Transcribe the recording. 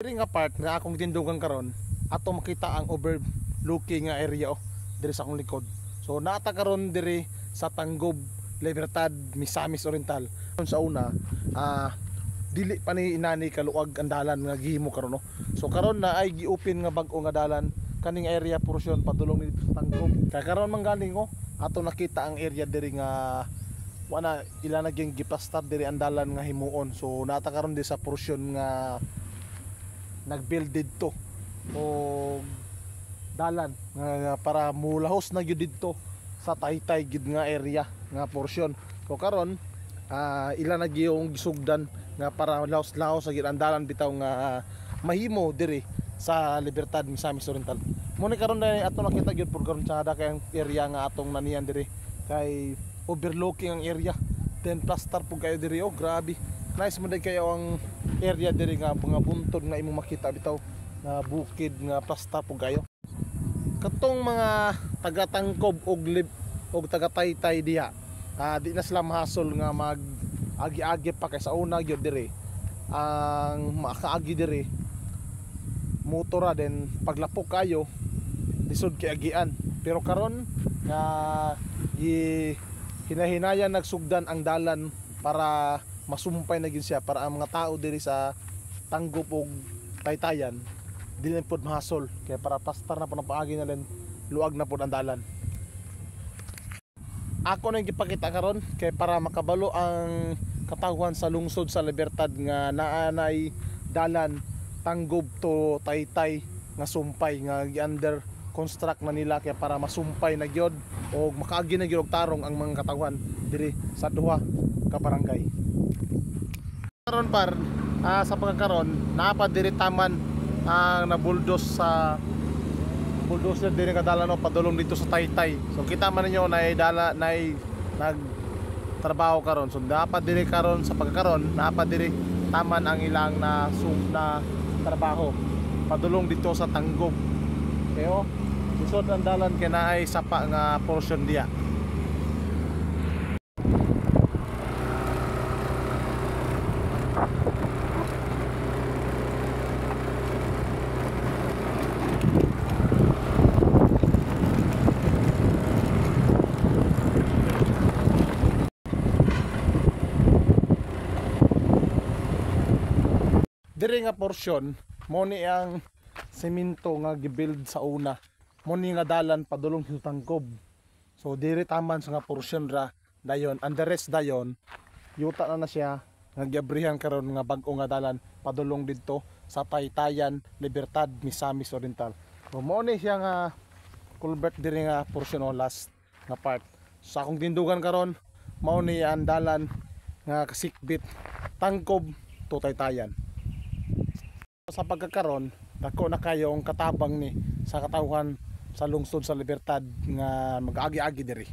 Diri nga part nga akong tindugan karon, ato makita ang overlooking nga area diri sa akong likod. So naata karon diri sa Tanggob, Libertad, Misamis Oriental. Sa una, dili pa ni inani kaluag ang dalan nga gihimo karon no. So karon na ay gi-open nga bag-o nga dalan kaning area portion padulong ni Tanggob. Kaya karon man galing ato nakita ang area diri nga wala ila naging gipastar diri ang dalan nga himuon. So naata karon di sa portion nga nagbuild dito o dalan nga para mulahos na gyud dito sa Taytay gid nga area nga portion. So karon ila na gyung gisugdan nga para laos-laos sa gid ang dalan bitaw nga mahimo diri sa Libertad, Misamis Oriental. Mo ni karon na ato nakita gyud por karon sa kay area nga atong naniyan diri kay overlooking ang area, then plaster po kayo diri. Grabe nice mo kayo ang area diri nga mga buntod nga imong makita bitaw nga bukid nga plaster po kayo. Katong mga taga Tangkob og taga Taytay diha, di na sila mahasol nga mag agi-agi pa kay sa una gyud diri ang makaagi diri motora, then paglapok kayo lisod kay agian. Pero karon nga hinahinayan nagsugdan ang dalan para masumpay na gyud siya para ang mga tao diri sa Tanggob ug Taytayan dili na pod mahasol kay para pastar na po ng paagi na len luag na pod ang dalan. Ako na gipakita karon kay para makabalo ang katawhan sa lungsod sa Libertad nga naanay dalan Tanggob to Taytay nga sumpay nga gi-under construct na nila kaya para masumpay na gyud o makaagi na gyud og tarong ang mga katawhan diri sa duha ka barangay. Karon par sa pagkakaron naapa diri taman ang nabuldos sa bulldozer diri nga dalan padulong dito sa Taytay. So kita man ninyo nag trabaho karon. So naapa diri karon sa pagkakaron naapa diri taman ang ilang na trabaho padulong dito sa Tanggob. Kayo isod ang dalan kay naay sapa nga portion diya. Diri nga portion mo ni ang semento nga gibuild sa una, mo ni nga dalan padulong sa Tanggob. So diri taman sa nga portion ra dayon, and the rest dayon yuta na siya nga giabrihan karon nga bag-o nga dalan padulong didto sa Taytayan, Libertad, Misamis Oriental. So mo ni siya nga culvert diri nga portion last nga part. Sa akong tindugan karon mao ni ang dalan nga kasikbit Tanggob to Taytayan. Sa pagkakaron dako na kayo ang katabang ni sa katawhan sa lungsod sa Libertad nga mag-agi-agi diri.